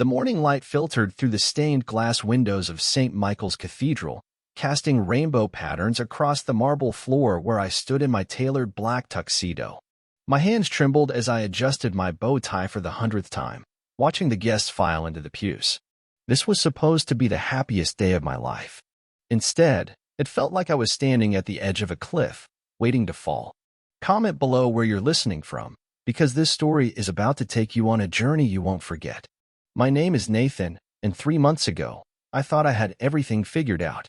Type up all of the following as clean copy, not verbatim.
The morning light filtered through the stained glass windows of St. Michael's Cathedral, casting rainbow patterns across the marble floor where I stood in my tailored black tuxedo. My hands trembled as I adjusted my bow tie for the 100th time, watching the guests file into the pews. This was supposed to be the happiest day of my life. Instead, it felt like I was standing at the edge of a cliff, waiting to fall. Comment below where you're listening from, because this story is about to take you on a journey you won't forget. My name is Nathan, and 3 months ago, I thought I had everything figured out.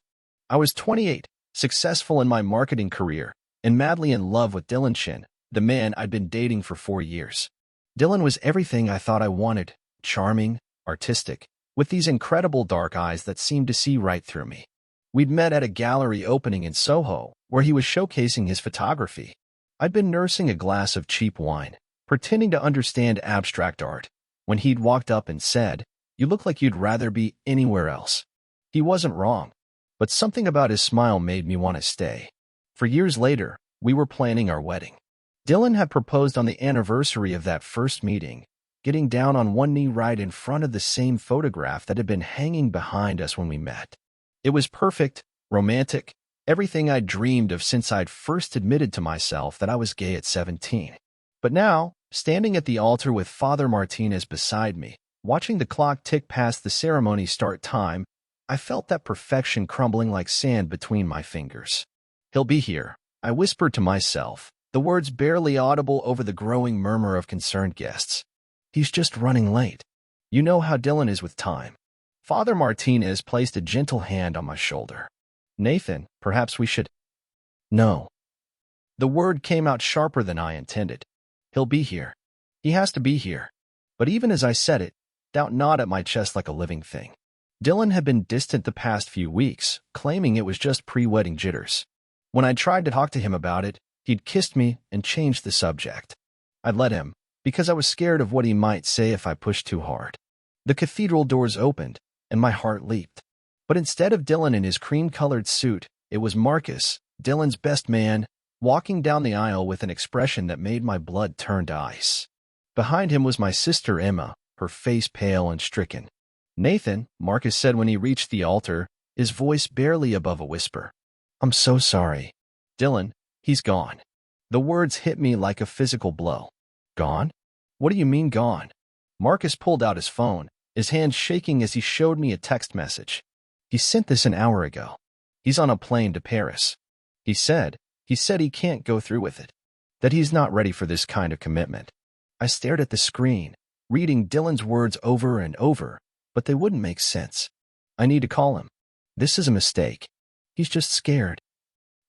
I was 28, successful in my marketing career, and madly in love with Dylan Shin, the man I'd been dating for 4 years. Dylan was everything I thought I wanted, charming, artistic, with these incredible dark eyes that seemed to see right through me. We'd met at a gallery opening in Soho, where he was showcasing his photography. I'd been nursing a glass of cheap wine, pretending to understand abstract art, when he'd walked up and said, "You look like you'd rather be anywhere else." He wasn't wrong, but something about his smile made me want to stay. For years later, we were planning our wedding. Dylan had proposed on the anniversary of that first meeting, getting down on one knee right in front of the same photograph that had been hanging behind us when we met. It was perfect, romantic, everything I'd dreamed of since I'd first admitted to myself that I was gay at 17. But now, standing at the altar with Father Martinez beside me, watching the clock tick past the ceremony start time, I felt that perfection crumbling like sand between my fingers. "He'll be here," I whispered to myself, the words barely audible over the growing murmur of concerned guests. "He's just running late." You know how Dylan is with time. Father Martinez placed a gentle hand on my shoulder. "Nathan, perhaps we should—" "No." The word came out sharper than I intended. "He'll be here. He has to be here." But even as I said it, doubt gnawed at my chest like a living thing. Dylan had been distant the past few weeks, claiming it was just pre-wedding jitters. When I tried to talk to him about it, he'd kissed me and changed the subject. I'd let him, because I was scared of what he might say if I pushed too hard. The cathedral doors opened, and my heart leaped. But instead of Dylan in his cream-colored suit, it was Marcus, Dylan's best man, walking down the aisle with an expression that made my blood turn to ice. Behind him was my sister Emma, her face pale and stricken. "Nathan," Marcus said when he reached the altar, his voice barely above a whisper. "I'm so sorry." "Dylan, he's gone." The words hit me like a physical blow. "Gone? What do you mean gone?" Marcus pulled out his phone, his hand shaking as he showed me a text message. "He sent this an hour ago. He's on a plane to Paris. He said he can't go through with it, that he's not ready for this kind of commitment." I stared at the screen, reading Dylan's words over and over, but they wouldn't make sense. "I need to call him. This is a mistake. He's just scared."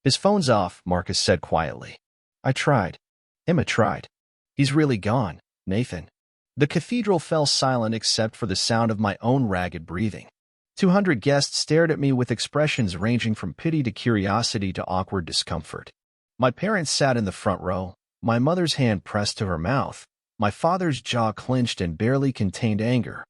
"His phone's off," Marcus said quietly. I tried. Emma tried. "He's really gone, Nathan." The cathedral fell silent except for the sound of my own ragged breathing. 200 guests stared at me with expressions ranging from pity to curiosity to awkward discomfort. My parents sat in the front row, my mother's hand pressed to her mouth, my father's jaw clenched and barely contained anger.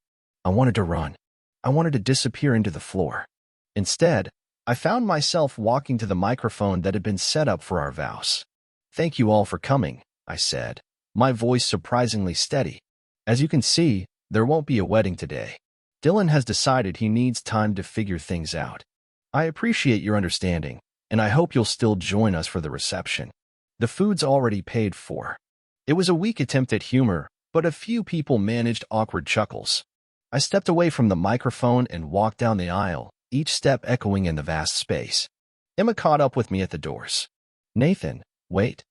I wanted to run. I wanted to disappear into the floor. Instead, I found myself walking to the microphone that had been set up for our vows. "Thank you all for coming," I said, my voice surprisingly steady. "As you can see, there won't be a wedding today. Dylan has decided he needs time to figure things out. I appreciate your understanding, and I hope you'll still join us for the reception. The food's already paid for." It was a weak attempt at humor, but a few people managed awkward chuckles. I stepped away from the microphone and walked down the aisle, each step echoing in the vast space. Emma caught up with me at the doors. "Nathan, wait."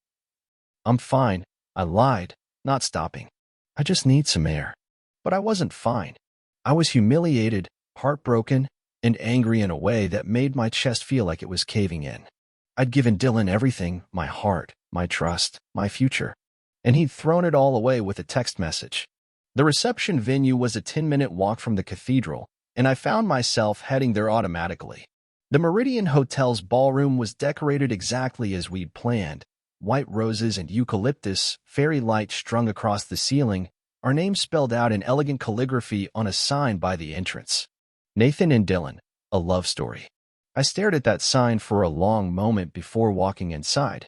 "I'm fine," I lied, not stopping. "I just need some air." But I wasn't fine. I was humiliated, heartbroken, and angry in a way that made my chest feel like it was caving in. I'd given Dylan everything, my heart, my trust, my future, and he'd thrown it all away with a text message. The reception venue was a 10-minute walk from the cathedral, and I found myself heading there automatically. The Meridian Hotel's ballroom was decorated exactly as we'd planned. White roses and eucalyptus, fairy lights strung across the ceiling, our names spelled out in elegant calligraphy on a sign by the entrance. Nathan and Dylan, a love story. I stared at that sign for a long moment before walking inside.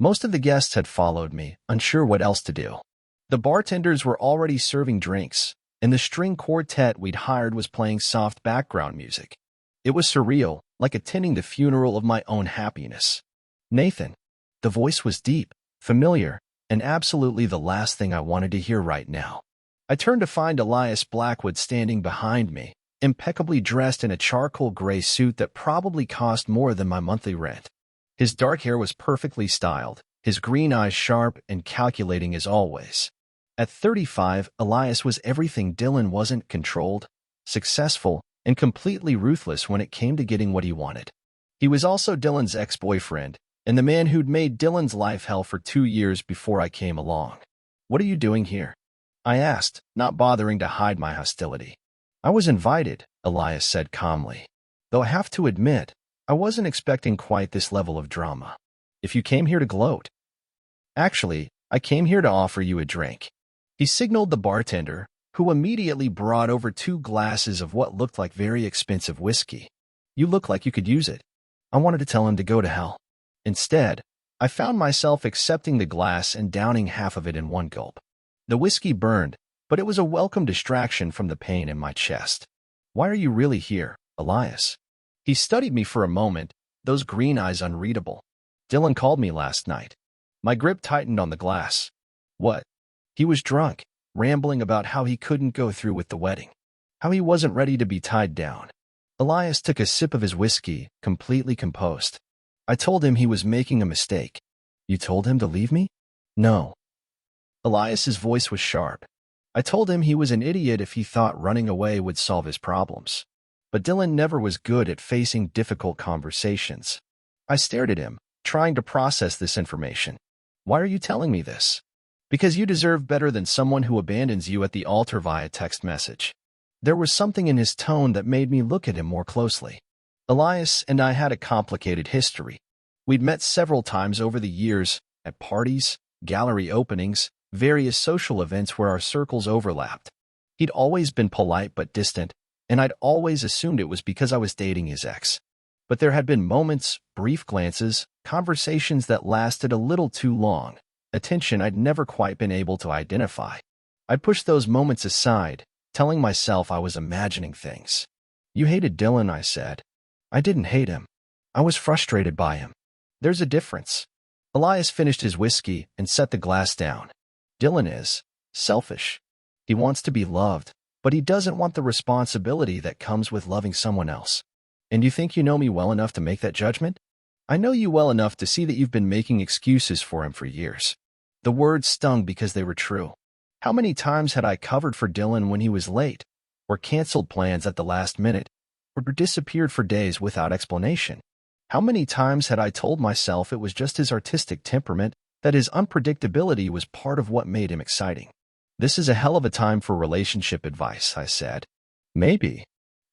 Most of the guests had followed me, unsure what else to do. The bartenders were already serving drinks, and the string quartet we'd hired was playing soft background music. It was surreal, like attending the funeral of my own happiness. Nathan. The voice was deep, familiar, and absolutely the last thing I wanted to hear right now. I turned to find Elias Blackwood standing behind me, impeccably dressed in a charcoal gray suit that probably cost more than my monthly rent. His dark hair was perfectly styled, his green eyes sharp and calculating as always. At 35, Elias was everything Dylan wasn't: controlled, successful, and completely ruthless when it came to getting what he wanted. He was also Dylan's ex-boyfriend, and the man who'd made Dylan's life hell for 2 years before I came along. "What are you doing here?" I asked, not bothering to hide my hostility. "I was invited," Elias said calmly. "Though I have to admit, I wasn't expecting quite this level of drama. If you came here to gloat." "Actually, I came here to offer you a drink." He signaled the bartender, who immediately brought over 2 glasses of what looked like very expensive whiskey. "You look like you could use it." I wanted to tell him to go to hell. Instead, I found myself accepting the glass and downing half of it in one gulp. The whiskey burned, but it was a welcome distraction from the pain in my chest. "Why are you really here, Elias?" He studied me for a moment, those green eyes unreadable. "Dylan called me last night." My grip tightened on the glass. "What?" He was drunk, rambling about how he couldn't go through with the wedding, how he wasn't ready to be tied down. Elias took a sip of his whiskey, completely composed. "I told him he was making a mistake." "You told him to leave me?" "No." Elias's voice was sharp. "I told him he was an idiot if he thought running away would solve his problems. But Dylan never was good at facing difficult conversations." I stared at him, trying to process this information. "Why are you telling me this?" "Because you deserve better than someone who abandons you at the altar via text message." There was something in his tone that made me look at him more closely. Elias and I had a complicated history. We'd met several times over the years, at parties, gallery openings, various social events where our circles overlapped. He'd always been polite but distant, and I'd always assumed it was because I was dating his ex. But there had been moments, brief glances, conversations that lasted a little too long, attention I'd never quite been able to identify. I'd pushed those moments aside, telling myself I was imagining things. "You hated Dylan," I said. "I didn't hate him. I was frustrated by him. There's a difference." Elias finished his whiskey and set the glass down. "Dylan is selfish. He wants to be loved, but he doesn't want the responsibility that comes with loving someone else. And you think you know me well enough to make that judgment?" "I know you well enough to see that you've been making excuses for him for years." The words stung because they were true. How many times had I covered for Dylan when he was late, or canceled plans at the last minute, or disappeared for days without explanation? How many times had I told myself it was just his artistic temperament, that his unpredictability was part of what made him exciting? "This is a hell of a time for relationship advice," I said. "Maybe.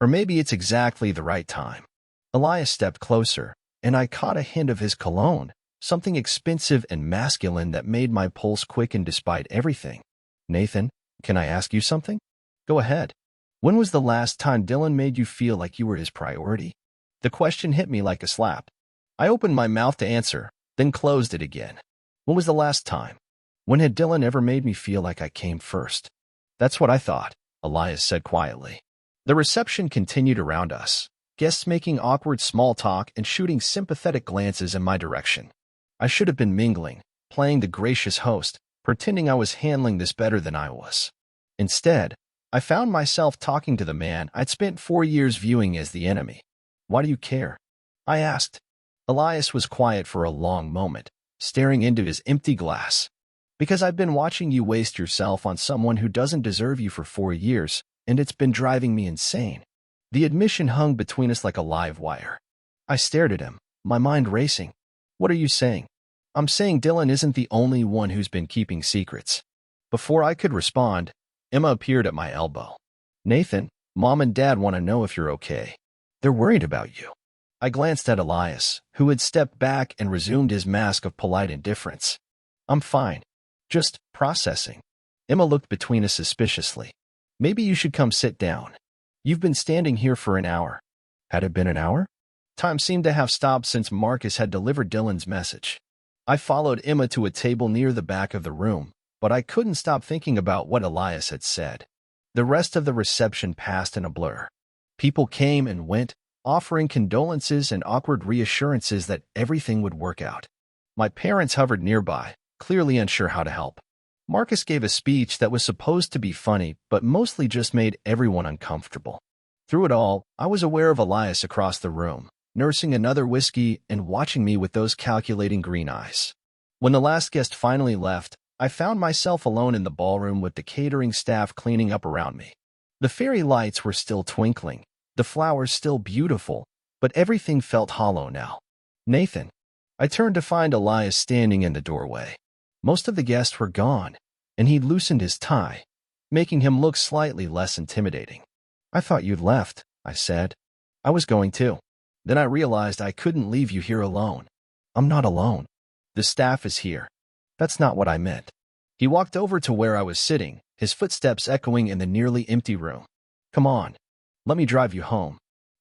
Or maybe it's exactly the right time." Elias stepped closer, and I caught a hint of his cologne, something expensive and masculine that made my pulse quicken despite everything. "Nathan, can I ask you something?" "Go ahead." "When was the last time Dylan made you feel like you were his priority?" The question hit me like a slap. I opened my mouth to answer, then closed it again. When was the last time? When had Dylan ever made me feel like I came first? "That's what I thought," Elias said quietly. The reception continued around us, guests making awkward small talk and shooting sympathetic glances in my direction. I should have been mingling, playing the gracious host, pretending I was handling this better than I was. Instead, I found myself talking to the man I'd spent 4 years viewing as the enemy. "Why do you care?" I asked. Elias was quiet for a long moment, staring into his empty glass. "Because I've been watching you waste yourself on someone who doesn't deserve you for 4 years, and it's been driving me insane." The admission hung between us like a live wire. I stared at him, my mind racing. "What are you saying?" "I'm saying Dylan isn't the only one who's been keeping secrets." Before I could respond, Emma appeared at my elbow. "Nathan, Mom and Dad want to know if you're okay. They're worried about you." I glanced at Elias, who had stepped back and resumed his mask of polite indifference. "I'm fine. Just processing." Emma looked between us suspiciously. "Maybe you should come sit down. You've been standing here for an hour." Had it been an hour? Time seemed to have stopped since Marcus had delivered Dylan's message. I followed Emma to a table near the back of the room, but I couldn't stop thinking about what Elias had said. The rest of the reception passed in a blur. People came and went, offering condolences and awkward reassurances that everything would work out. My parents hovered nearby, clearly unsure how to help. Marcus gave a speech that was supposed to be funny, but mostly just made everyone uncomfortable. Through it all, I was aware of Elias across the room, nursing another whiskey and watching me with those calculating green eyes. When the last guest finally left, I found myself alone in the ballroom with the catering staff cleaning up around me. The fairy lights were still twinkling, the flowers still beautiful, but everything felt hollow now. Nathan. I turned to find Elias standing in the doorway. Most of the guests were gone, and he'd loosened his tie, making him look slightly less intimidating. "I thought you'd left," I said. "I was going to. Then I realized I couldn't leave you here alone." "I'm not alone. The staff is here." "That's not what I meant." He walked over to where I was sitting, his footsteps echoing in the nearly empty room. "Come on. Let me drive you home.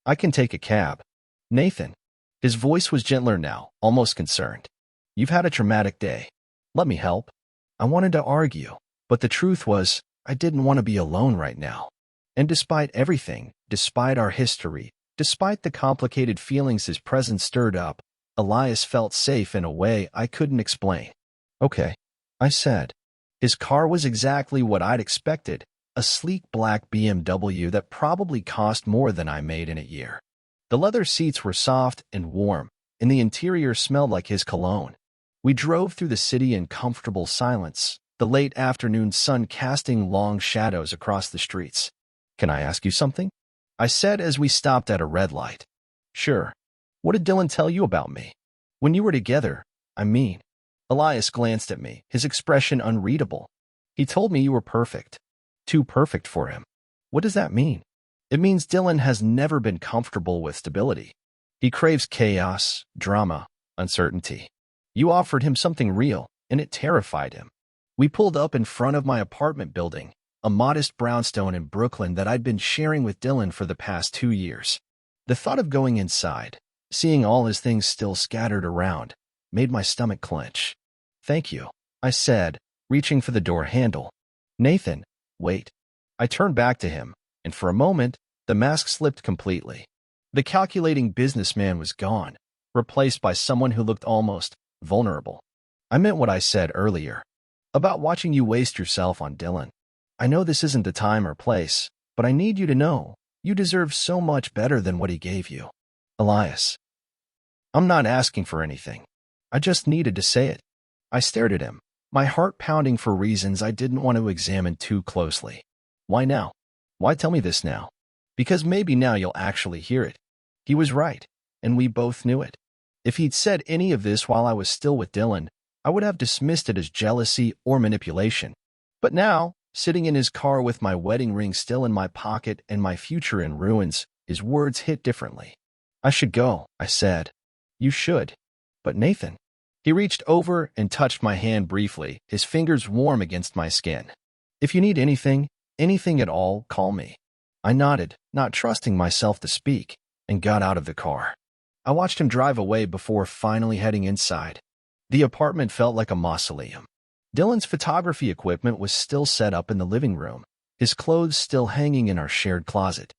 I can take a cab." "Nathan." His voice was gentler now, almost concerned. "You've had a traumatic day. Let me help." I wanted to argue, but the truth was, I didn't want to be alone right now. And despite everything, despite our history, despite the complicated feelings his presence stirred up, Elias felt safe in a way I couldn't explain. "Okay," I said. His car was exactly what I'd expected, a sleek black BMW that probably cost more than I made in a year. The leather seats were soft and warm, and the interior smelled like his cologne. We drove through the city in comfortable silence, the late afternoon sun casting long shadows across the streets. "Can I ask you something?" I said as we stopped at a red light. "Sure. What did Dylan tell you about me? When you were together, I mean." Elias glanced at me, his expression unreadable. "He told me you were perfect. Too perfect for him." "What does that mean?" "It means Dylan has never been comfortable with stability. He craves chaos, drama, uncertainty. You offered him something real, and it terrified him." We pulled up in front of my apartment building, a modest brownstone in Brooklyn that I'd been sharing with Dylan for the past 2 years. The thought of going inside, seeing all his things still scattered around, made my stomach clench. "Thank you," I said, reaching for the door handle. "Nathan, wait." I turned back to him, and for a moment, the mask slipped completely. The calculating businessman was gone, replaced by someone who looked almost vulnerable. "I meant what I said earlier, about watching you waste yourself on Dylan. I know this isn't the time or place, but I need you to know, you deserve so much better than what he gave you." "Elias." "I'm not asking for anything. I just needed to say it." I stared at him, my heart pounding for reasons I didn't want to examine too closely. "Why now? Why tell me this now?" "Because maybe now you'll actually hear it." He was right, and we both knew it. If he'd said any of this while I was still with Dylan, I would have dismissed it as jealousy or manipulation. But now, sitting in his car with my wedding ring still in my pocket and my future in ruins, his words hit differently. "I should go," I said. "You should." "But Nathan." He reached over and touched my hand briefly, his fingers warm against my skin. "If you need anything, anything at all, call me." I nodded, not trusting myself to speak, and got out of the car. I watched him drive away before finally heading inside. The apartment felt like a mausoleum. Dylan's photography equipment was still set up in the living room, his clothes still hanging in our shared closet.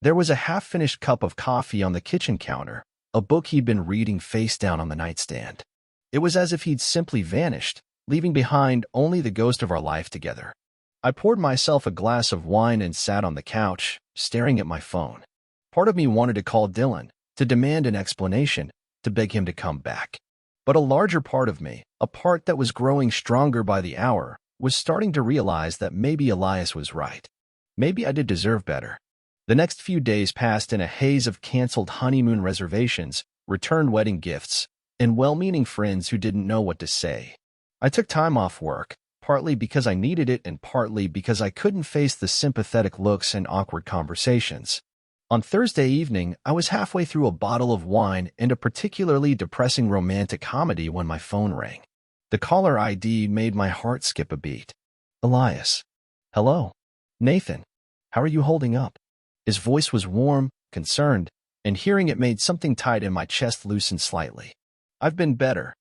There was a half-finished cup of coffee on the kitchen counter, a book he'd been reading face down on the nightstand. It was as if he'd simply vanished, leaving behind only the ghost of our life together. I poured myself a glass of wine and sat on the couch, staring at my phone. Part of me wanted to call Dylan, to demand an explanation, to beg him to come back. But a larger part of me, a part that was growing stronger by the hour, was starting to realize that maybe Elias was right. Maybe I did deserve better. The next few days passed in a haze of canceled honeymoon reservations, returned wedding gifts, and well-meaning friends who didn't know what to say. I took time off work, partly because I needed it and partly because I couldn't face the sympathetic looks and awkward conversations. On Thursday evening, I was halfway through a bottle of wine and a particularly depressing romantic comedy when my phone rang. The caller ID made my heart skip a beat. "Elias." "Hello." "Nathan. How are you holding up?" His voice was warm, concerned, and hearing it made something tight in my chest loosen slightly. "I've been better,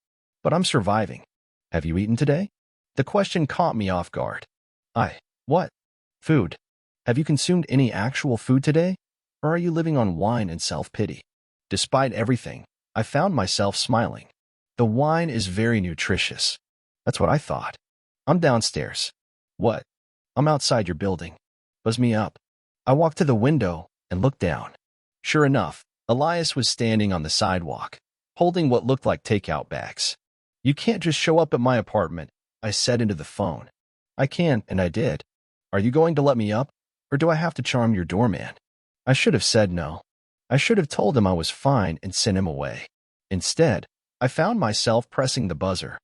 but I'm surviving." "Have you eaten today?" The question caught me off guard. What? Food. Have you consumed any actual food today? Or are you living on wine and self-pity? Despite everything, I found myself smiling. The wine is very nutritious. That's what I thought. I'm downstairs. What? I'm outside your building. Buzz me up. I walked to the window and looked down. Sure enough, Elias was standing on the sidewalk, holding what looked like takeout bags. You can't just show up at my apartment, I said into the phone. I can, and I did. Are you going to let me up, or do I have to charm your doorman? I should have said no. I should have told him I was fine and sent him away. Instead, I found myself pressing the buzzer.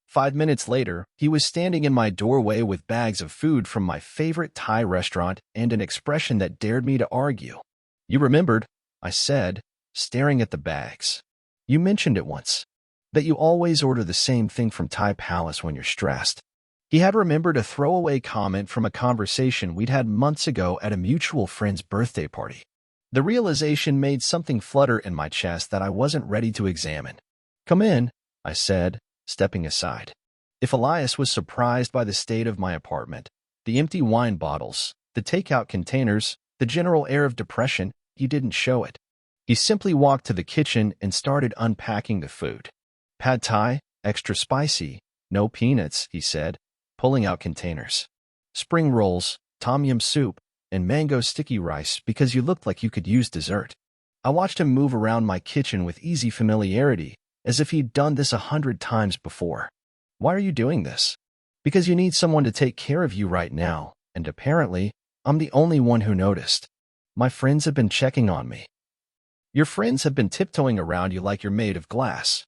5 minutes later, he was standing in my doorway with bags of food from my favorite Thai restaurant and an expression that dared me to argue. You remembered, I said, staring at the bags. You mentioned it once, that you always order the same thing from Thai Palace when you're stressed. He had remembered a throwaway comment from a conversation we'd had months ago at a mutual friend's birthday party. The realization made something flutter in my chest that I wasn't ready to examine. Come in, I said, stepping aside. If Elias was surprised by the state of my apartment, the empty wine bottles, the takeout containers, the general air of depression, he didn't show it. He simply walked to the kitchen and started unpacking the food. Pad Thai, extra spicy, no peanuts, he said, pulling out containers. Spring rolls, tom yum soup, and mango sticky rice because you looked like you could use dessert. I watched him move around my kitchen with easy familiarity, as if he'd done this 100 times before. Why are you doing this? Because you need someone to take care of you right now, and apparently, I'm the only one who noticed. My friends have been checking on me. Your friends have been tiptoeing around you like you're made of glass.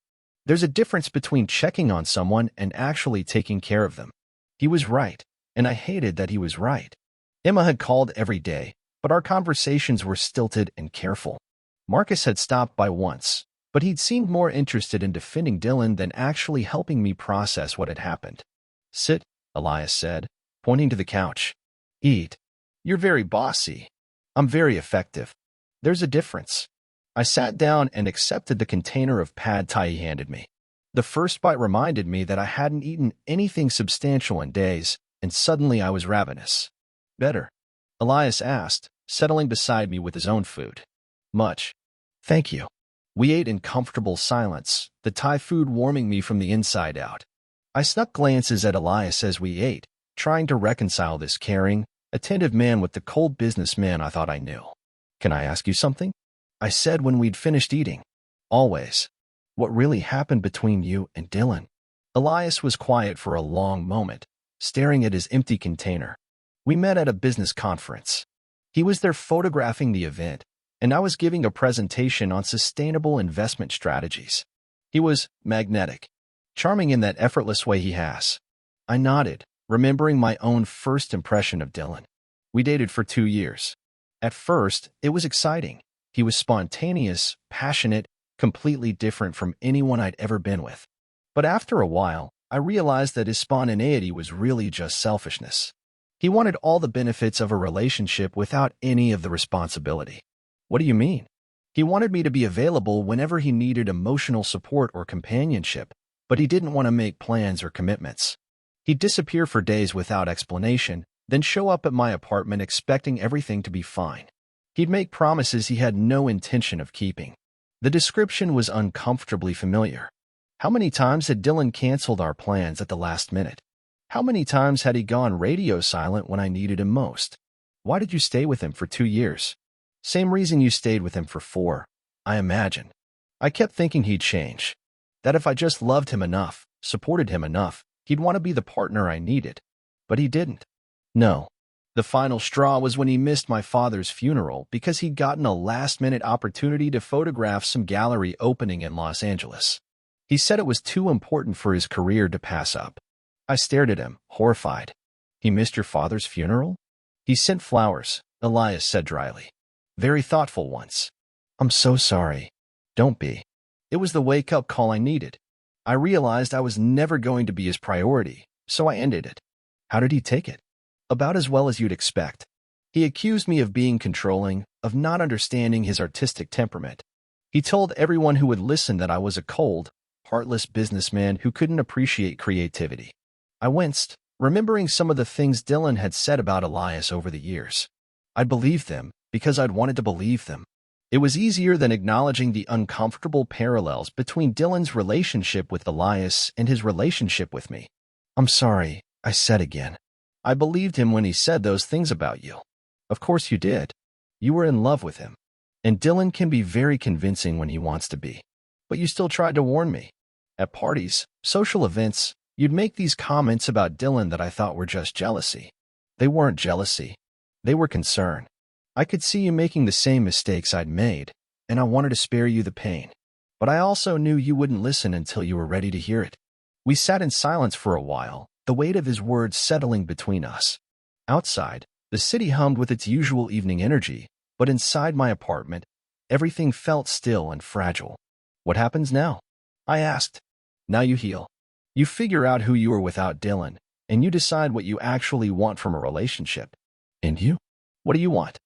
There's a difference between checking on someone and actually taking care of them. He was right, and I hated that he was right. Emma had called every day, but our conversations were stilted and careful. Marcus had stopped by once, but he'd seemed more interested in defending Dylan than actually helping me process what had happened. Sit, Elias said, pointing to the couch. Eat. You're very bossy. I'm very effective. There's a difference. I sat down and accepted the container of pad thai he handed me. The first bite reminded me that I hadn't eaten anything substantial in days, and suddenly I was ravenous. Better? Elias asked, settling beside me with his own food. Much. Thank you. We ate in comfortable silence, the Thai food warming me from the inside out. I snuck glances at Elias as we ate, trying to reconcile this caring, attentive man with the cold businessman I thought I knew. Can I ask you something? I said when we'd finished eating. Always. What really happened between you and Dylan? Elias was quiet for a long moment, staring at his empty container. We met at a business conference. He was there photographing the event, and I was giving a presentation on sustainable investment strategies. He was magnetic, charming in that effortless way he has. I nodded, remembering my own first impression of Dylan. We dated for 2 years. At first, it was exciting. He was spontaneous, passionate, completely different from anyone I'd ever been with. But after a while, I realized that his spontaneity was really just selfishness. He wanted all the benefits of a relationship without any of the responsibility. What do you mean? He wanted me to be available whenever he needed emotional support or companionship, but he didn't want to make plans or commitments. He'd disappear for days without explanation, then show up at my apartment expecting everything to be fine. He'd make promises he had no intention of keeping. The description was uncomfortably familiar. How many times had Dylan canceled our plans at the last minute? How many times had he gone radio silent when I needed him most? Why did you stay with him for 2 years? Same reason you stayed with him for 4, I imagine. I kept thinking he'd change. That if I just loved him enough, supported him enough, he'd want to be the partner I needed. But he didn't. No. The final straw was when he missed my father's funeral because he'd gotten a last-minute opportunity to photograph some gallery opening in Los Angeles. He said it was too important for his career to pass up. I stared at him, horrified. He missed your father's funeral? He sent flowers, Elias said dryly. Very thoughtful ones. I'm so sorry. Don't be. It was the wake-up call I needed. I realized I was never going to be his priority, so I ended it. How did he take it? About as well as you'd expect. He accused me of being controlling, of not understanding his artistic temperament. He told everyone who would listen that I was a cold, heartless businessman who couldn't appreciate creativity. I winced, remembering some of the things Dylan had said about Elias over the years. I believed them because I'd wanted to believe them. It was easier than acknowledging the uncomfortable parallels between Dylan's relationship with Elias and his relationship with me. I'm sorry, I said again. I believed him when he said those things about you. Of course you did. You were in love with him. And Dylan can be very convincing when he wants to be. But you still tried to warn me. At parties, social events, you'd make these comments about Dylan that I thought were just jealousy. They weren't jealousy. They were concern. I could see you making the same mistakes I'd made, and I wanted to spare you the pain. But I also knew you wouldn't listen until you were ready to hear it. We sat in silence for a while, the weight of his words settling between us. Outside, the city hummed with its usual evening energy, but inside my apartment, everything felt still and fragile. What happens now? I asked. Now you heal. You figure out who you are without Dylan, and you decide what you actually want from a relationship. And you? What do you want?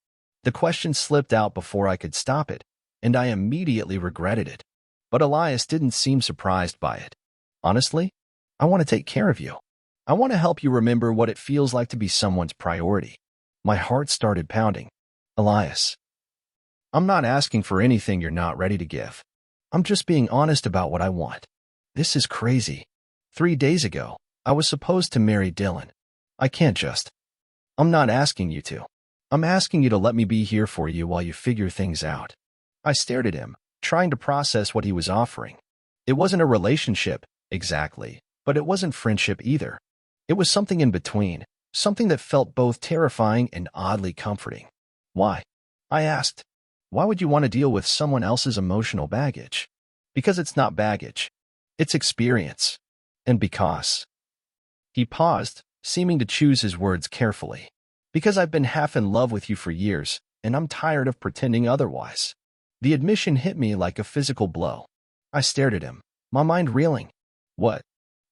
The question slipped out before I could stop it, and I immediately regretted it. But Elias didn't seem surprised by it. Honestly, I want to take care of you. I want to help you remember what it feels like to be someone's priority. My heart started pounding. Elias, I'm not asking for anything you're not ready to give. I'm just being honest about what I want. This is crazy. 3 days ago, I was supposed to marry Dylan. I can't just. I'm not asking you to. I'm asking you to let me be here for you while you figure things out. I stared at him, trying to process what he was offering. It wasn't a relationship, exactly, but it wasn't friendship either. It was something in between, something that felt both terrifying and oddly comforting. Why? I asked. Why would you want to deal with someone else's emotional baggage? Because it's not baggage. It's experience. And because. He paused, seeming to choose his words carefully. Because I've been half in love with you for years, and I'm tired of pretending otherwise. The admission hit me like a physical blow. I stared at him, my mind reeling. What?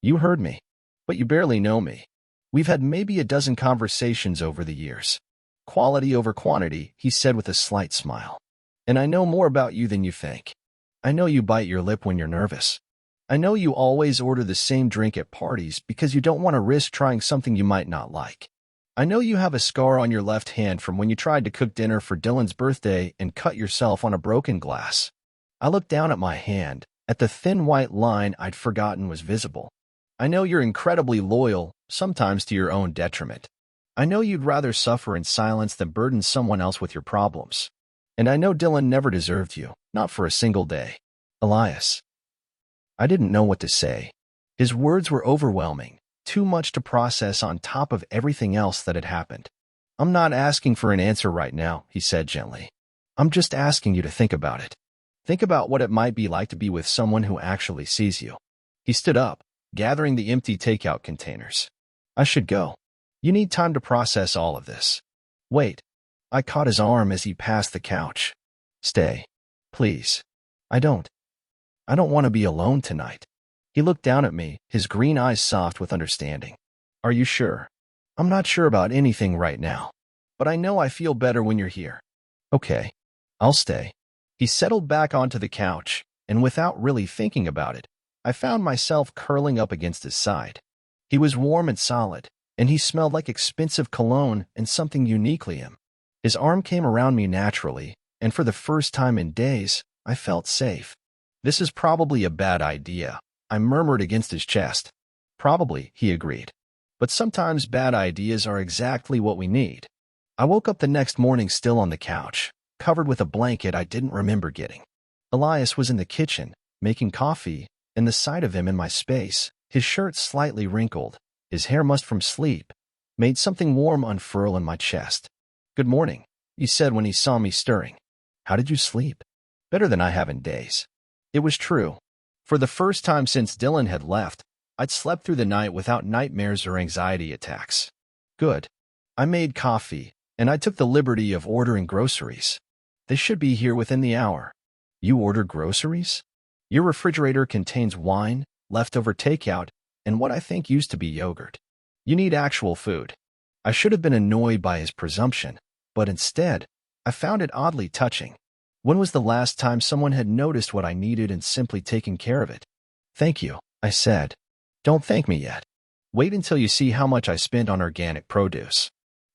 You heard me. But you barely know me. We've had maybe a dozen conversations over the years. Quality over quantity, he said with a slight smile. And I know more about you than you think. I know you bite your lip when you're nervous. I know you always order the same drink at parties because you don't want to risk trying something you might not like. I know you have a scar on your left hand from when you tried to cook dinner for Dylan's birthday and cut yourself on a broken glass. I looked down at my hand, at the thin white line I'd forgotten was visible. I know you're incredibly loyal, sometimes to your own detriment. I know you'd rather suffer in silence than burden someone else with your problems. And I know Dylan never deserved you, not for a single day. Elias. I didn't know what to say. His words were overwhelming, too much to process on top of everything else that had happened. I'm not asking for an answer right now, he said gently. I'm just asking you to think about it. Think about what it might be like to be with someone who actually sees you. He stood up, gathering the empty takeout containers. I should go. You need time to process all of this. Wait. I caught his arm as he passed the couch. Stay. Please. I don't want to be alone tonight. He looked down at me, his green eyes soft with understanding. Are you sure? I'm not sure about anything right now, but I know I feel better when you're here. Okay. I'll stay. He settled back onto the couch, and without really thinking about it, I found myself curling up against his side. He was warm and solid, and he smelled like expensive cologne and something uniquely him. His arm came around me naturally, and for the first time in days, I felt safe. This is probably a bad idea, I murmured against his chest. Probably, he agreed. But sometimes bad ideas are exactly what we need. I woke up the next morning still on the couch, covered with a blanket I didn't remember getting. Elias was in the kitchen, making coffee, and the sight of him in my space, his shirt slightly wrinkled, his hair mussed from sleep, made something warm unfurl in my chest. Good morning, he said when he saw me stirring. How did you sleep? Better than I have in days. It was true. For the first time since Dylan had left, I'd slept through the night without nightmares or anxiety attacks. Good. I made coffee, and I took the liberty of ordering groceries. They should be here within the hour. You ordered groceries? Your refrigerator contains wine, leftover takeout, and what I think used to be yogurt. You need actual food. I should have been annoyed by his presumption, but instead, I found it oddly touching. When was the last time someone had noticed what I needed and simply taken care of it? Thank you, I said. Don't thank me yet. Wait until you see how much I spent on organic produce.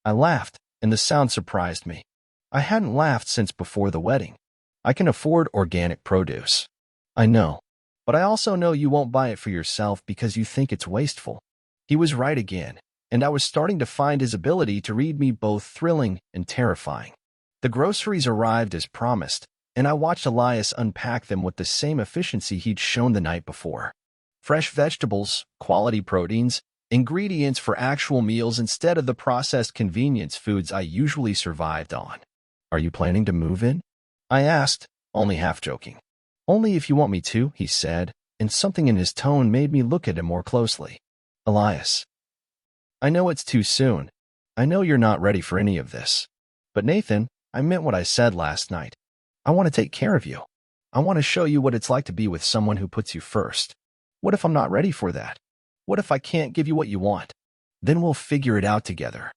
I laughed, and the sound surprised me. I hadn't laughed since before the wedding. I can afford organic produce. I know. But I also know you won't buy it for yourself because you think it's wasteful. He was right again, and I was starting to find his ability to read me both thrilling and terrifying. The groceries arrived as promised, and I watched Elias unpack them with the same efficiency he'd shown the night before. Fresh vegetables, quality proteins, ingredients for actual meals instead of the processed convenience foods I usually survived on. Are you planning to move in? I asked, only half joking. Only if you want me to, he said, and something in his tone made me look at him more closely. Elias. I know it's too soon. I know you're not ready for any of this. But Nathan, I meant what I said last night. I want to take care of you. I want to show you what it's like to be with someone who puts you first. What if I'm not ready for that? What if I can't give you what you want? Then we'll figure it out together.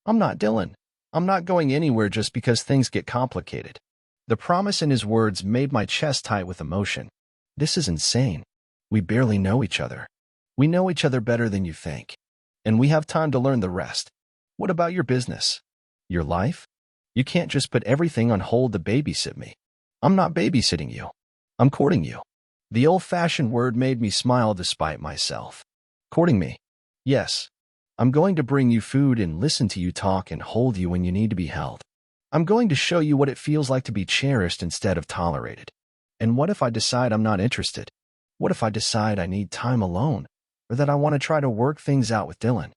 I'm not Dylan. I'm not going anywhere just because things get complicated. The promise in his words made my chest tight with emotion. This is insane. We barely know each other. We know each other better than you think. And we have time to learn the rest. What about your business? Your life? You can't just put everything on hold to babysit me. I'm not babysitting you. I'm courting you. The old-fashioned word made me smile despite myself. Courting me? Yes. I'm going to bring you food and listen to you talk and hold you when you need to be held. I'm going to show you what it feels like to be cherished instead of tolerated. And what if I decide I'm not interested? What if I decide I need time alone, or that I want to try to work things out with Dylan?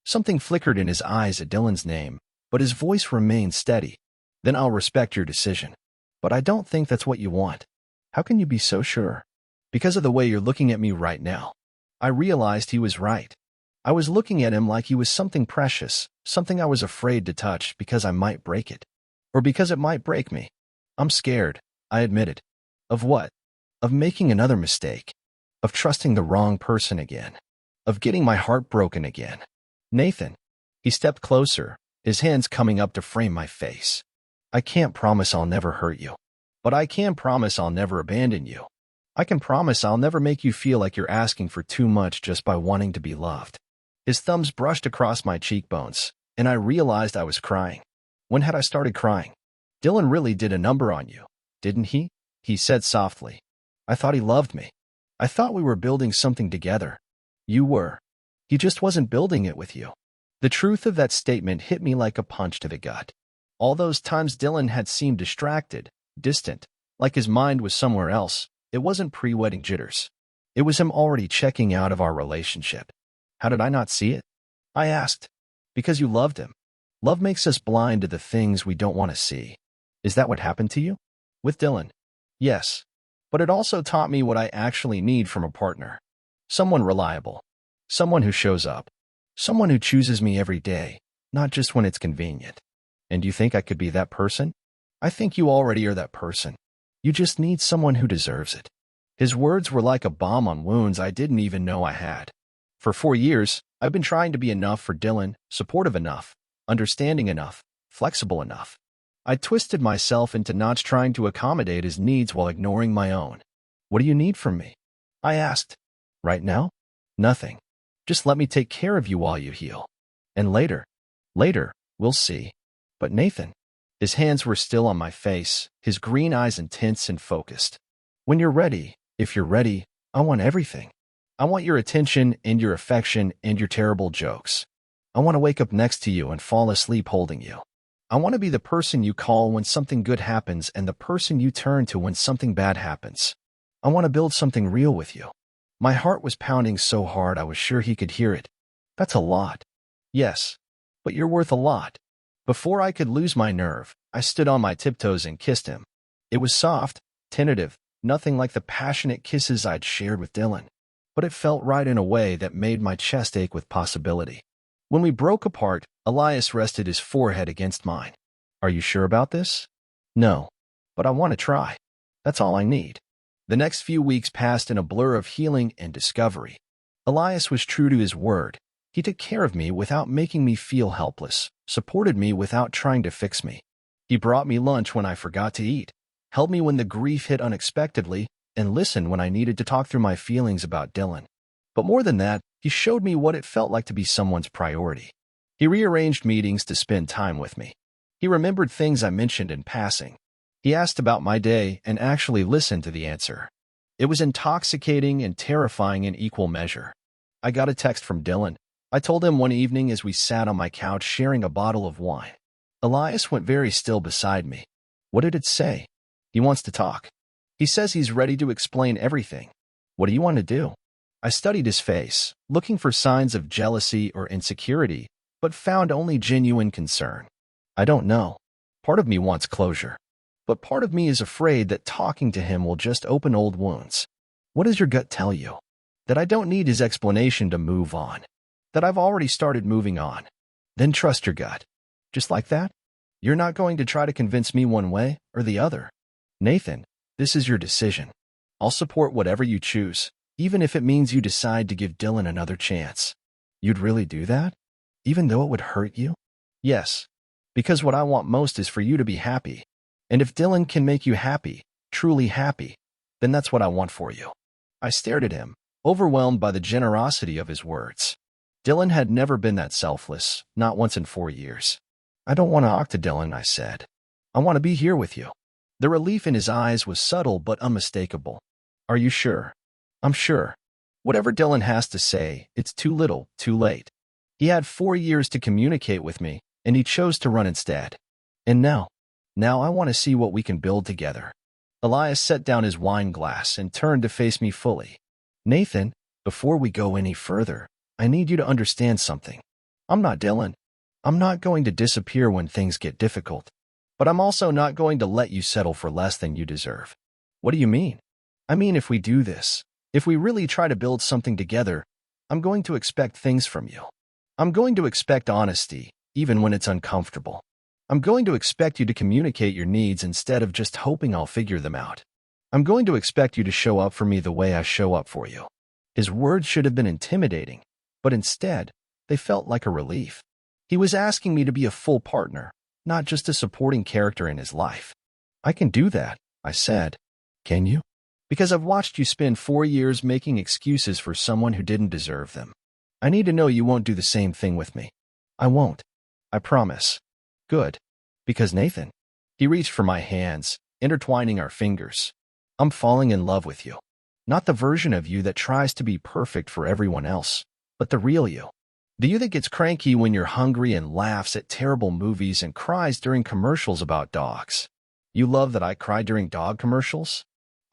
Something flickered in his eyes at Dylan's name, but his voice remained steady. Then I'll respect your decision. But I don't think that's what you want. How can you be so sure? Because of the way you're looking at me right now. I realized he was right. I was looking at him like he was something precious, something I was afraid to touch because I might break it. Or because it might break me. I'm scared, I admitted. Of what? Of making another mistake. Of trusting the wrong person again. Of getting my heart broken again. Nathan. He stepped closer, his hands coming up to frame my face. I can't promise I'll never hurt you. But I can promise I'll never abandon you. I can promise I'll never make you feel like you're asking for too much just by wanting to be loved. His thumbs brushed across my cheekbones, and I realized I was crying. When had I started crying? Dylan really did a number on you, didn't he? He said softly. I thought he loved me. I thought we were building something together. You were. He just wasn't building it with you. The truth of that statement hit me like a punch to the gut. All those times Dylan had seemed distracted, distant, like his mind was somewhere else. It wasn't pre-wedding jitters. It was him already checking out of our relationship. How did I not see it? I asked. Because you loved him. Love makes us blind to the things we don't want to see. Is that what happened to you? With Dylan? Yes. But it also taught me what I actually need from a partner. Someone reliable. Someone who shows up. Someone who chooses me every day, not just when it's convenient. And you think I could be that person? I think you already are that person. You just need someone who deserves it. His words were like a balm on wounds I didn't even know I had. For 4 years, I've been trying to be enough for Dylan, supportive enough, understanding enough, flexible enough. I twisted myself into not trying to accommodate his needs while ignoring my own. What do you need from me? I asked. Right now? Nothing. Just let me take care of you while you heal. And later, we'll see. But Nathan, his hands were still on my face, his green eyes intense and focused. When you're ready, if you're ready, I want everything. I want your attention and your affection and your terrible jokes. I want to wake up next to you and fall asleep holding you. I want to be the person you call when something good happens and the person you turn to when something bad happens. I want to build something real with you. My heart was pounding so hard I was sure he could hear it. That's a lot. Yes, but you're worth a lot. Before I could lose my nerve, I stood on my tiptoes and kissed him. It was soft, tentative, nothing like the passionate kisses I'd shared with Dylan. But it felt right in a way that made my chest ache with possibility. When we broke apart, Elias rested his forehead against mine. Are you sure about this? No, but I want to try. That's all I need. The next few weeks passed in a blur of healing and discovery. Elias was true to his word. He took care of me without making me feel helpless, supported me without trying to fix me. He brought me lunch when I forgot to eat, held me when the grief hit unexpectedly, and listened when I needed to talk through my feelings about Dylan. But more than that, he showed me what it felt like to be someone's priority. He rearranged meetings to spend time with me. He remembered things I mentioned in passing. He asked about my day and actually listened to the answer. It was intoxicating and terrifying in equal measure. I got a text from Dylan. I told him one evening as we sat on my couch sharing a bottle of wine. Elias went very still beside me. What did it say? He wants to talk. He says he's ready to explain everything. What do you want to do? I studied his face, looking for signs of jealousy or insecurity, but found only genuine concern. I don't know. Part of me wants closure, but part of me is afraid that talking to him will just open old wounds. What does your gut tell you? That I don't need his explanation to move on. That I've already started moving on. Then trust your gut. Just like that? You're not going to try to convince me one way or the other. Nathan, this is your decision. I'll support whatever you choose, even if it means you decide to give Dylan another chance. You'd really do that? Even though it would hurt you? Yes, because what I want most is for you to be happy. And if Dylan can make you happy, truly happy, then that's what I want for you. I stared at him, overwhelmed by the generosity of his words. Dylan had never been that selfless, not once in 4 years. I don't want to talk to Dylan, I said. I want to be here with you. The relief in his eyes was subtle but unmistakable. Are you sure? I'm sure. Whatever Dylan has to say, it's too little, too late. He had 4 years to communicate with me, and he chose to run instead. And now I want to see what we can build together. Elias set down his wine glass and turned to face me fully. Nathan, before we go any further, I need you to understand something. I'm not Dylan. I'm not going to disappear when things get difficult. But I'm also not going to let you settle for less than you deserve. What do you mean? I mean, if we do this, if we really try to build something together, I'm going to expect things from you. I'm going to expect honesty, even when it's uncomfortable. I'm going to expect you to communicate your needs instead of just hoping I'll figure them out. I'm going to expect you to show up for me the way I show up for you. His words should have been intimidating, but instead, they felt like a relief. He was asking me to be a full partner, not just a supporting character in his life. I can do that, I said. Can you? Because I've watched you spend 4 years making excuses for someone who didn't deserve them. I need to know you won't do the same thing with me. I won't. I promise. Good. Because Nathan. He reached for my hands, intertwining our fingers. I'm falling in love with you. Not the version of you that tries to be perfect for everyone else, but the real you. The you that gets cranky when you're hungry and laughs at terrible movies and cries during commercials about dogs. You love that I cry during dog commercials?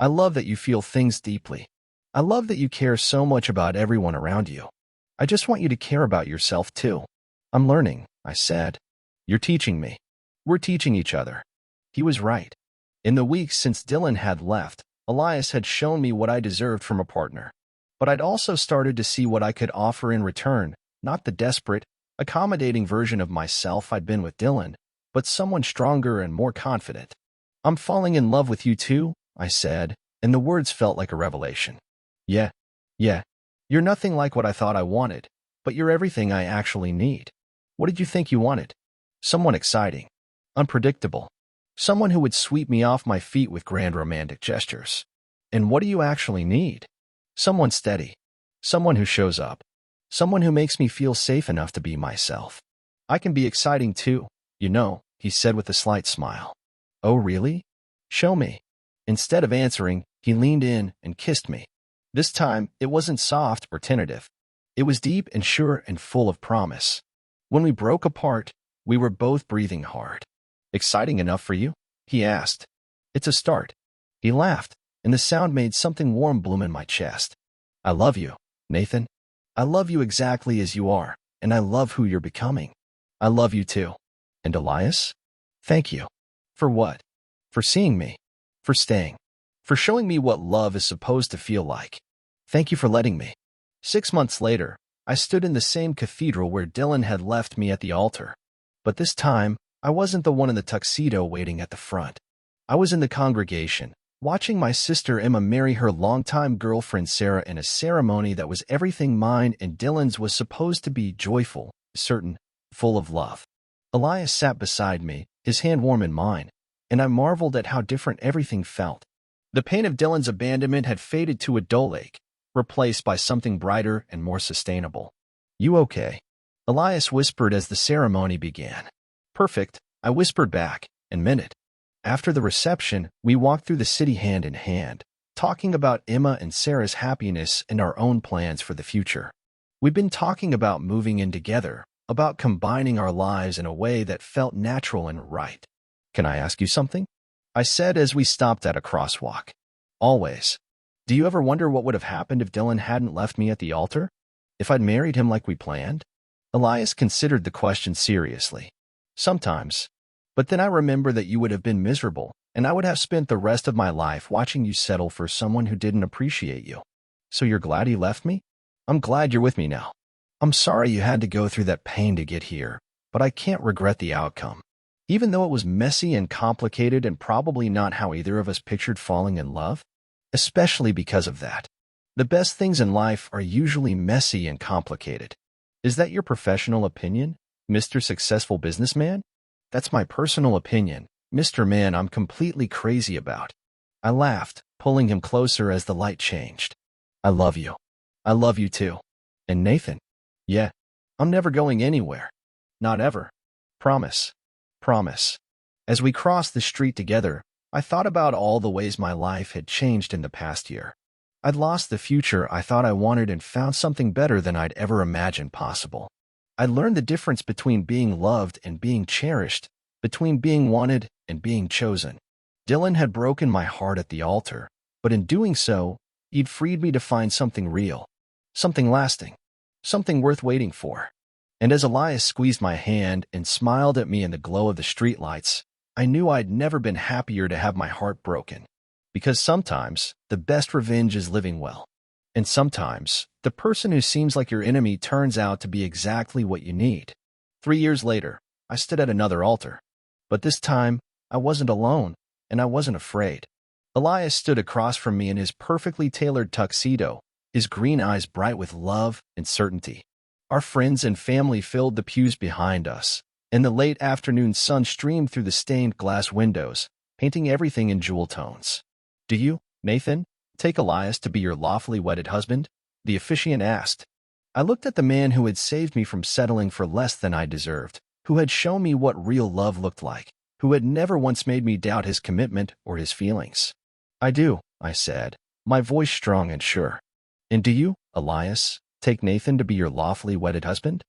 I love that you feel things deeply. I love that you care so much about everyone around you. I just want you to care about yourself too. I'm learning, I said. You're teaching me. We're teaching each other. He was right. In the weeks since Dylan had left, Elias had shown me what I deserved from a partner. But I'd also started to see what I could offer in return, not the desperate, accommodating version of myself I'd been with Dylan, but someone stronger and more confident. I'm falling in love with you too, I said, and the words felt like a revelation. Yeah. You're nothing like what I thought I wanted, but you're everything I actually need. What did you think you wanted? Someone exciting, unpredictable, someone who would sweep me off my feet with grand romantic gestures. And what do you actually need? Someone steady, someone who shows up, someone who makes me feel safe enough to be myself. I can be exciting too, you know, he said with a slight smile. Oh, really? Show me. Instead of answering, he leaned in and kissed me. This time, it wasn't soft or tentative. It was deep and sure and full of promise. When we broke apart, we were both breathing hard. Exciting enough for you? He asked. It's a start. He laughed, and the sound made something warm bloom in my chest. I love you, Nathan. I love you exactly as you are, and I love who you're becoming. I love you too. And Elias? Thank you. For what? For seeing me. For staying. For showing me what love is supposed to feel like. Thank you for letting me. 6 months later, I stood in the same cathedral where Dylan had left me at the altar. But this time, I wasn't the one in the tuxedo waiting at the front. I was in the congregation, watching my sister Emma marry her longtime girlfriend Sarah in a ceremony that was everything mine and Dylan's was supposed to be joyful, certain, full of love. Elias sat beside me, his hand warm in mine, and I marveled at how different everything felt. The pain of Dylan's abandonment had faded to a dull ache, replaced by something brighter and more sustainable. You okay? Elias whispered as the ceremony began. Perfect, I whispered back, and meant it. After the reception, we walked through the city hand in hand, talking about Emma and Sarah's happiness and our own plans for the future. We've been talking about moving in together, about combining our lives in a way that felt natural and right. Can I ask you something? I said as we stopped at a crosswalk. Always. Do you ever wonder what would have happened if Dylan hadn't left me at the altar? If I'd married him like we planned? Elias considered the question seriously. Sometimes. But then I remember that you would have been miserable, and I would have spent the rest of my life watching you settle for someone who didn't appreciate you. So you're glad he left me? I'm glad you're with me now. I'm sorry you had to go through that pain to get here, but I can't regret the outcome. Even though it was messy and complicated and probably not how either of us pictured falling in love, especially because of that. The best things in life are usually messy and complicated. Is that your professional opinion, Mr. Successful Businessman? That's my personal opinion, Mr. Man I'm completely crazy about. I laughed, pulling him closer as the light changed. I love you. I love you too. And Nathan? Yeah. I'm never going anywhere. Not ever. Promise. Promise. As we crossed the street together, I thought about all the ways my life had changed in the past year. I'd lost the future I thought I wanted and found something better than I'd ever imagined possible. I learned the difference between being loved and being cherished, between being wanted and being chosen. Dylan had broken my heart at the altar, but in doing so, he'd freed me to find something real, something lasting, something worth waiting for. And as Elias squeezed my hand and smiled at me in the glow of the streetlights, I knew I'd never been happier to have my heart broken. Because sometimes, the best revenge is living well. And sometimes, the person who seems like your enemy turns out to be exactly what you need. 3 years later, I stood at another altar. But this time, I wasn't alone, and I wasn't afraid. Elias stood across from me in his perfectly tailored tuxedo, his green eyes bright with love and certainty. Our friends and family filled the pews behind us, and the late afternoon sun streamed through the stained glass windows, painting everything in jewel tones. Do you, Nathan, take Elias to be your lawfully wedded husband? The officiant asked. I looked at the man who had saved me from settling for less than I deserved, who had shown me what real love looked like, who had never once made me doubt his commitment or his feelings. I do, I said, my voice strong and sure. And do you, Elias, take Nathan to be your lawfully wedded husband?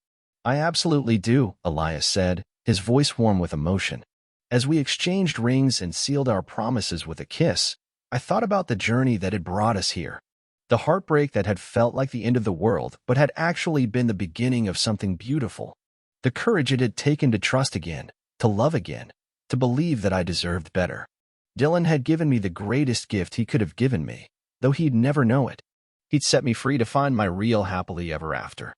I absolutely do, Elias said, his voice warm with emotion. As we exchanged rings and sealed our promises with a kiss, I thought about the journey that had brought us here. The heartbreak that had felt like the end of the world but had actually been the beginning of something beautiful. The courage it had taken to trust again, to love again, to believe that I deserved better. Dylan had given me the greatest gift he could have given me, though he'd never know it. He'd set me free to find my real happily ever after.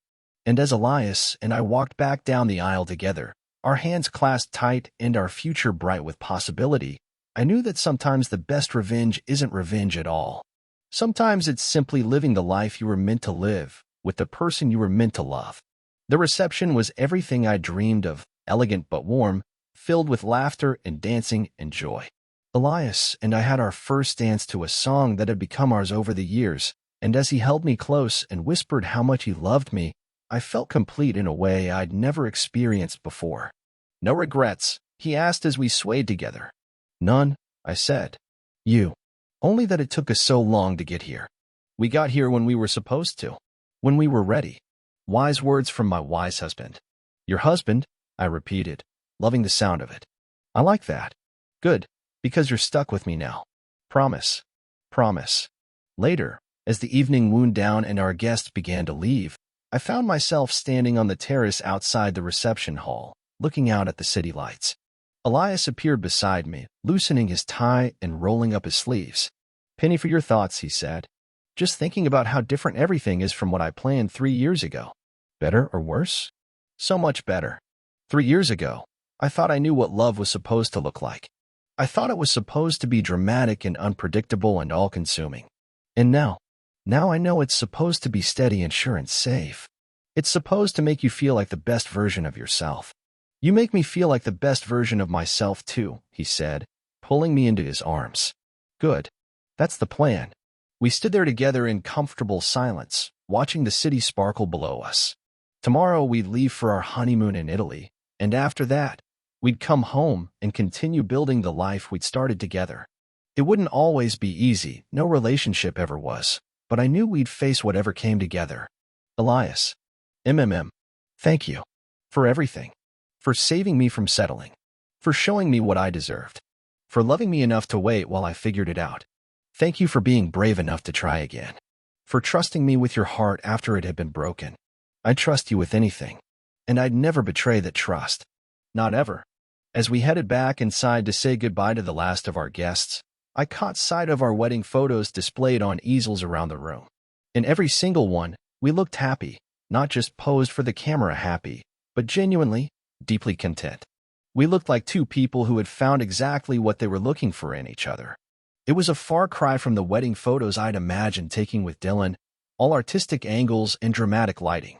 And as Elias and I walked back down the aisle together, our hands clasped tight and our future bright with possibility, I knew that sometimes the best revenge isn't revenge at all. Sometimes it's simply living the life you were meant to live, with the person you were meant to love. The reception was everything I dreamed of, elegant but warm, filled with laughter and dancing and joy. Elias and I had our first dance to a song that had become ours over the years, and as he held me close and whispered how much he loved me, I felt complete in a way I'd never experienced before. No regrets, he asked as we swayed together. None, I said. You. Only that it took us so long to get here. We got here when we were supposed to. When we were ready. Wise words from my wise husband. Your husband, I repeated, loving the sound of it. I like that. Good, because you're stuck with me now. Promise. Promise. Later, as the evening wound down and our guests began to leave, I found myself standing on the terrace outside the reception hall, looking out at the city lights. Elias appeared beside me, loosening his tie and rolling up his sleeves. Penny for your thoughts, he said. Just thinking about how different everything is from what I planned 3 years ago. Better or worse? So much better. 3 years ago, I thought I knew what love was supposed to look like. I thought it was supposed to be dramatic and unpredictable and all-consuming. And now I know it's supposed to be steady and sure and safe. It's supposed to make you feel like the best version of yourself. You make me feel like the best version of myself too, he said, pulling me into his arms. Good. That's the plan. We stood there together in comfortable silence, watching the city sparkle below us. Tomorrow we'd leave for our honeymoon in Italy, and after that, we'd come home and continue building the life we'd started together. It wouldn't always be easy, no relationship ever was, but I knew we'd face whatever came together. Elias. Thank you. For everything. For saving me from settling. For showing me what I deserved. For loving me enough to wait while I figured it out. Thank you for being brave enough to try again. For trusting me with your heart after it had been broken. I'd trust you with anything. And I'd never betray that trust. Not ever. As we headed back inside to say goodbye to the last of our guests, I caught sight of our wedding photos displayed on easels around the room. In every single one, we looked happy, not just posed for the camera happy, but genuinely, deeply content. We looked like two people who had found exactly what they were looking for in each other. It was a far cry from the wedding photos I'd imagined taking with Dylan, all artistic angles and dramatic lighting.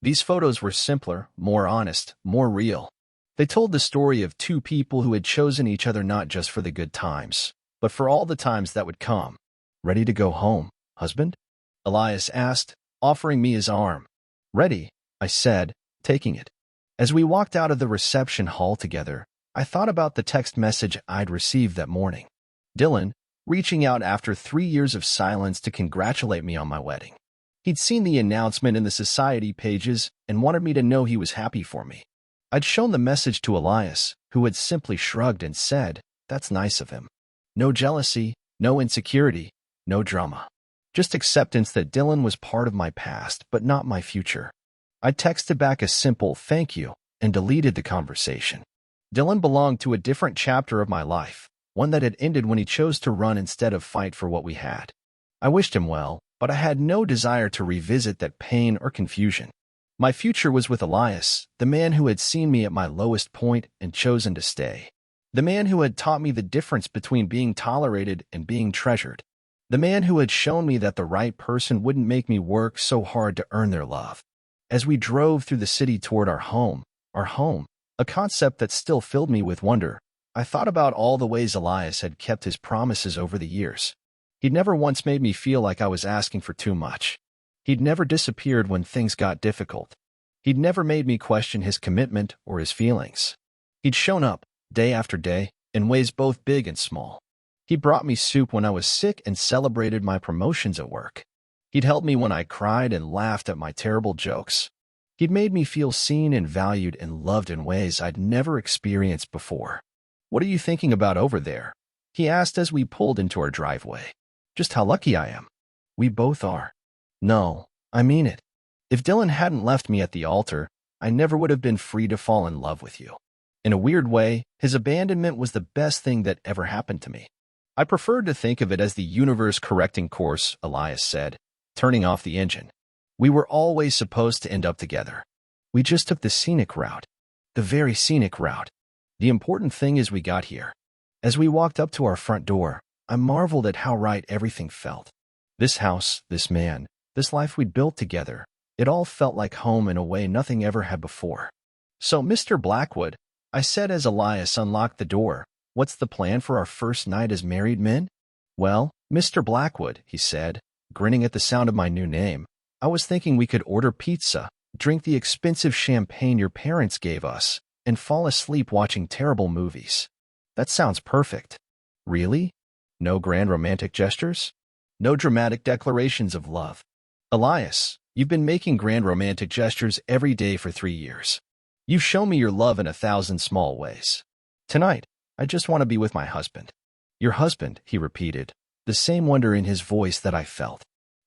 These photos were simpler, more honest, more real. They told the story of two people who had chosen each other not just for the good times, but for all the times that would come. Ready to go home, husband? Elias asked, offering me his arm. Ready, I said, taking it. As we walked out of the reception hall together, I thought about the text message I'd received that morning. Dylan, reaching out after 3 years of silence to congratulate me on my wedding. He'd seen the announcement in the society pages and wanted me to know he was happy for me. I'd shown the message to Elias, who had simply shrugged and said, "That's nice of him." No jealousy, no insecurity, no drama. Just acceptance that Dylan was part of my past, but not my future. I texted back a simple thank you and deleted the conversation. Dylan belonged to a different chapter of my life, one that had ended when he chose to run instead of fight for what we had. I wished him well, but I had no desire to revisit that pain or confusion. My future was with Elias, the man who had seen me at my lowest point and chosen to stay. The man who had taught me the difference between being tolerated and being treasured. The man who had shown me that the right person wouldn't make me work so hard to earn their love. As we drove through the city toward our home, a concept that still filled me with wonder, I thought about all the ways Elias had kept his promises over the years. He'd never once made me feel like I was asking for too much. He'd never disappeared when things got difficult. He'd never made me question his commitment or his feelings. He'd shown up, day after day, in ways both big and small. He brought me soup when I was sick and celebrated my promotions at work. He'd helped me when I cried and laughed at my terrible jokes. He'd made me feel seen and valued and loved in ways I'd never experienced before. "What are you thinking about over there?" he asked as we pulled into our driveway. "Just how lucky I am." "We both are." "No, I mean it. If Dylan hadn't left me at the altar, I never would have been free to fall in love with you." In a weird way, his abandonment was the best thing that ever happened to me. I preferred to think of it as the universe correcting course, Elias said, turning off the engine. We were always supposed to end up together. We just took the scenic route. The very scenic route. The important thing is we got here. As we walked up to our front door, I marveled at how right everything felt. This house, this man, this life we'd built together, it all felt like home in a way nothing ever had before. "So, Mr. Blackwood," I said as Elias unlocked the door, "what's the plan for our first night as married men?" "Well, Mr. Blackwood," he said, grinning at the sound of my new name, "I was thinking we could order pizza, drink the expensive champagne your parents gave us, and fall asleep watching terrible movies." "That sounds perfect." "Really? No grand romantic gestures? No dramatic declarations of love?" "Elias, you've been making grand romantic gestures every day for 3 years. You've shown me your love in 1,000 small ways. Tonight, I just want to be with my husband." "Your husband," he repeated, the same wonder in his voice that I felt.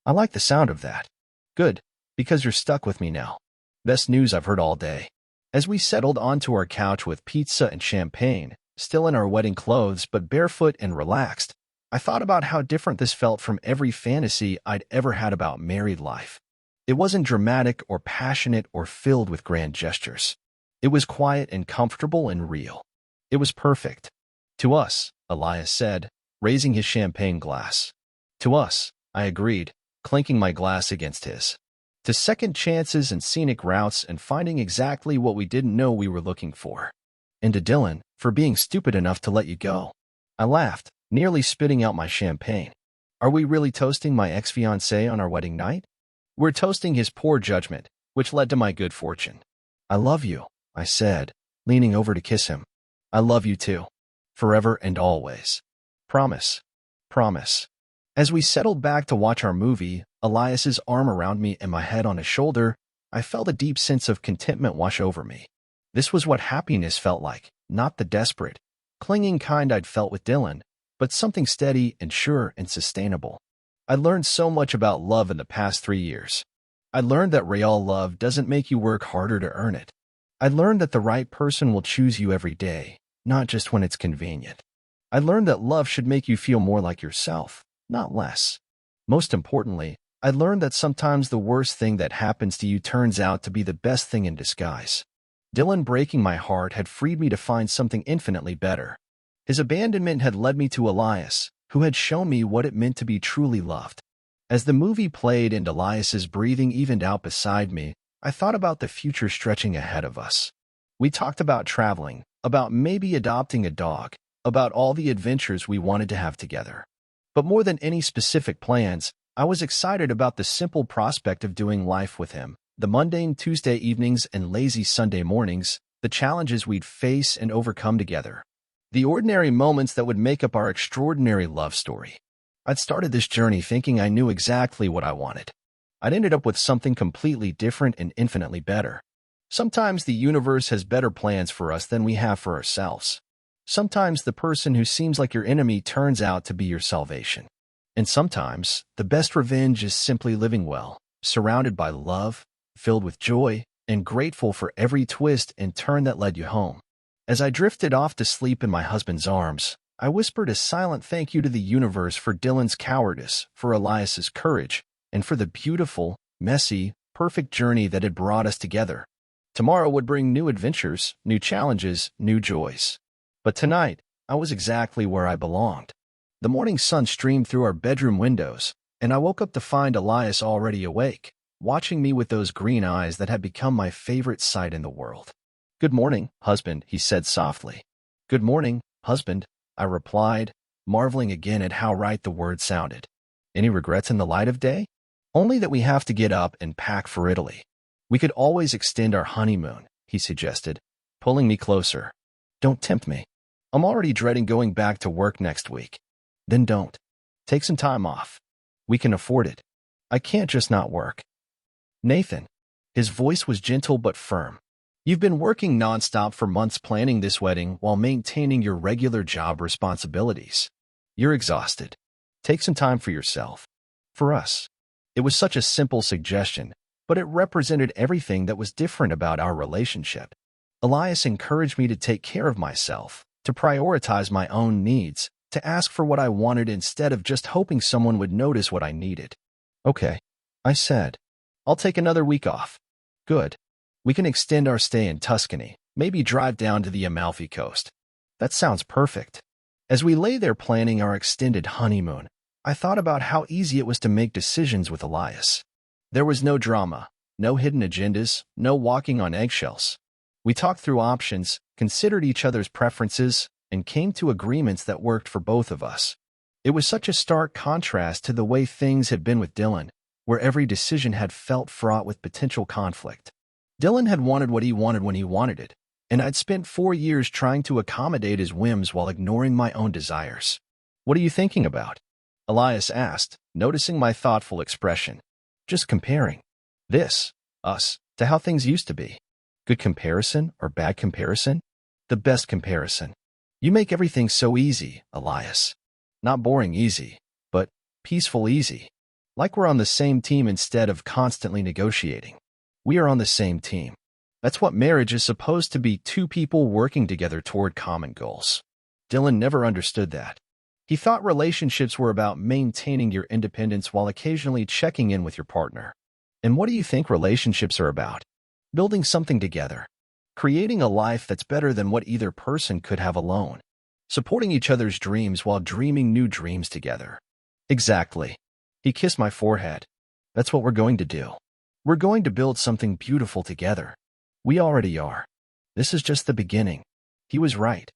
"I like the sound of that." "Good, because you're stuck with me now." Best news I've heard all day. As we settled onto our couch with pizza and champagne, still in our wedding clothes but barefoot and relaxed, I thought about how different this felt from every fantasy I'd ever had about married life. It wasn't dramatic or passionate or filled with grand gestures. It was quiet and comfortable and real. It was perfect. "To us," Elias said, raising his champagne glass. "To us," I agreed, clinking my glass against his. "To second chances and scenic routes and finding exactly what we didn't know we were looking for. And to Dylan, for being stupid enough to let you go." I laughed, nearly spitting out my champagne. "Are we really toasting my ex-fiancé on our wedding night?" "We're toasting his poor judgment, which led to my good fortune. "I love you," I said, leaning over to kiss him. "I love you too. Forever and always. Promise. Promise." As we settled back to watch our movie, Elias's arm around me and my head on his shoulder, I felt a deep sense of contentment wash over me. This was what happiness felt like, not the desperate, clinging kind I'd felt with Dylan, but something steady and sure and sustainable. I learned so much about love in the past 3 years. I learned that real love doesn't make you work harder to earn it. I learned that the right person will choose you every day, not just when it's convenient. I learned that love should make you feel more like yourself, not less. Most importantly, I learned that sometimes the worst thing that happens to you turns out to be the best thing in disguise. Dylan breaking my heart had freed me to find something infinitely better. His abandonment had led me to Elias, who had shown me what it meant to be truly loved. As the movie played and Elias's breathing evened out beside me, I thought about the future stretching ahead of us. We talked about traveling, about maybe adopting a dog, about all the adventures we wanted to have together. But more than any specific plans, I was excited about the simple prospect of doing life with him, the mundane Tuesday evenings and lazy Sunday mornings, the challenges we'd face and overcome together, the ordinary moments that would make up our extraordinary love story. I'd started this journey thinking I knew exactly what I wanted. I'd ended up with something completely different and infinitely better. Sometimes the universe has better plans for us than we have for ourselves. Sometimes the person who seems like your enemy turns out to be your salvation. And sometimes the best revenge is simply living well, surrounded by love, filled with joy, and grateful for every twist and turn that led you home. As I drifted off to sleep in my husband's arms, I whispered a silent thank you to the universe for Dylan's cowardice, for Elias's courage, and for the beautiful, messy, perfect journey that had brought us together. Tomorrow would bring new adventures, new challenges, new joys. But tonight, I was exactly where I belonged. The morning sun streamed through our bedroom windows, and I woke up to find Elias already awake, watching me with those green eyes that had become my favorite sight in the world. "Good morning, husband," he said softly. "Good morning, husband," I replied, marveling again at how right the word sounded. "Any regrets in the light of day?" "Only that we have to get up and pack for Italy. We could always extend our honeymoon," he suggested, pulling me closer. "Don't tempt me. I'm already dreading going back to work next week." "Then don't. Take some time off. We can afford it. I can't just not work." "Nathan." His voice was gentle but firm. "You've been working nonstop for months planning this wedding while maintaining your regular job responsibilities. You're exhausted. Take some time for yourself. For us." It was such a simple suggestion, but it represented everything that was different about our relationship. Elias encouraged me to take care of myself, to prioritize my own needs, to ask for what I wanted instead of just hoping someone would notice what I needed. "Okay," I said. "I'll take another week off." "Good. We can extend our stay in Tuscany, maybe drive down to the Amalfi Coast." "That sounds perfect." As we lay there planning our extended honeymoon, I thought about how easy it was to make decisions with Elias. There was no drama, no hidden agendas, no walking on eggshells. We talked through options, considered each other's preferences, and came to agreements that worked for both of us. It was such a stark contrast to the way things had been with Dylan, where every decision had felt fraught with potential conflict. Dylan had wanted what he wanted when he wanted it, and I'd spent 4 years trying to accommodate his whims while ignoring my own desires. "What are you thinking about?" Elias asked, noticing my thoughtful expression. "Just comparing us, to how things used to be." "Good comparison or bad comparison?" "The best comparison. You make everything so easy, Elias. Not boring easy, but peaceful easy. Like we're on the same team instead of constantly negotiating. We are on the same team. That's what marriage is supposed to be, two people working together toward common goals." Dylan never understood that. He thought relationships were about maintaining your independence while occasionally checking in with your partner. And what do you think relationships are about? Building something together. Creating a life that's better than what either person could have alone. Supporting each other's dreams while dreaming new dreams together. Exactly. He kissed my forehead. That's what we're going to do. We're going to build something beautiful together. We already are. This is just the beginning. He was right.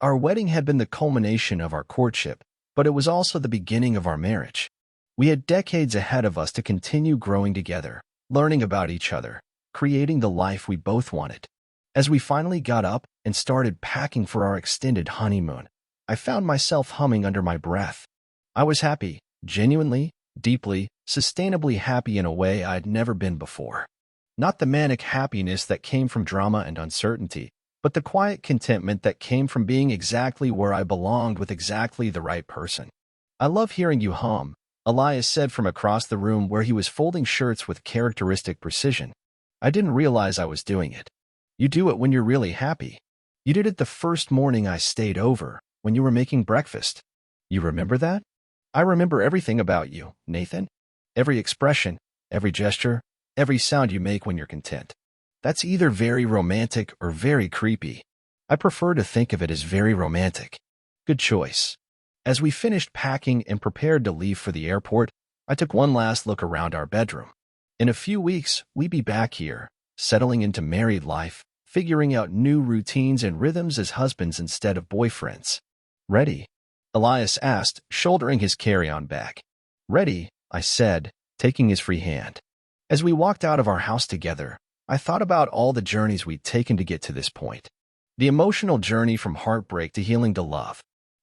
Our wedding had been the culmination of our courtship, but it was also the beginning of our marriage. We had decades ahead of us to continue growing together, learning about each other, creating the life we both wanted. As we finally got up and started packing for our extended honeymoon, I found myself humming under my breath. I was happy, genuinely, deeply, sustainably happy in a way I'd never been before. Not the manic happiness that came from drama and uncertainty, but the quiet contentment that came from being exactly where I belonged with exactly the right person. "I love hearing you hum," Elias said from across the room where he was folding shirts with characteristic precision. "I didn't realize I was doing it." "You do it when you're really happy. You did it the first morning I stayed over, when you were making breakfast. You remember that?" "I remember everything about you, Nathan. Every expression, every gesture, every sound you make when you're content." "That's either very romantic or very creepy. I prefer to think of it as very romantic." "Good choice." As we finished packing and prepared to leave for the airport, I took one last look around our bedroom. In a few weeks, we'd be back here, settling into married life, figuring out new routines and rhythms as husbands instead of boyfriends. "Ready?" Elias asked, shouldering his carry-on bag. "Ready," I said, taking his free hand. As we walked out of our house together, I thought about all the journeys we'd taken to get to this point. The emotional journey from heartbreak to healing to love.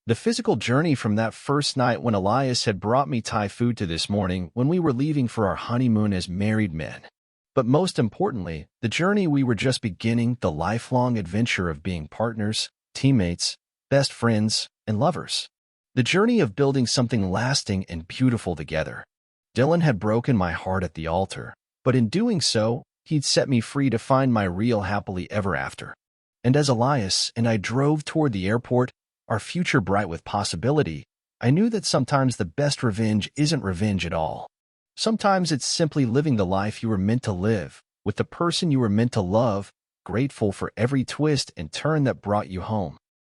The physical journey from that first night when Elias had brought me Thai food to this morning when we were leaving for our honeymoon as married men. But most importantly, the journey we were just beginning, the lifelong adventure of being partners, teammates, best friends, and lovers. The journey of building something lasting and beautiful together. Dylan had broken my heart at the altar, but in doing so, he'd set me free to find my real happily ever after. And as Elias and I drove toward the airport, our future bright with possibility, I knew that sometimes the best revenge isn't revenge at all. Sometimes it's simply living the life you were meant to live, with the person you were meant to love, grateful for every twist and turn that brought you home.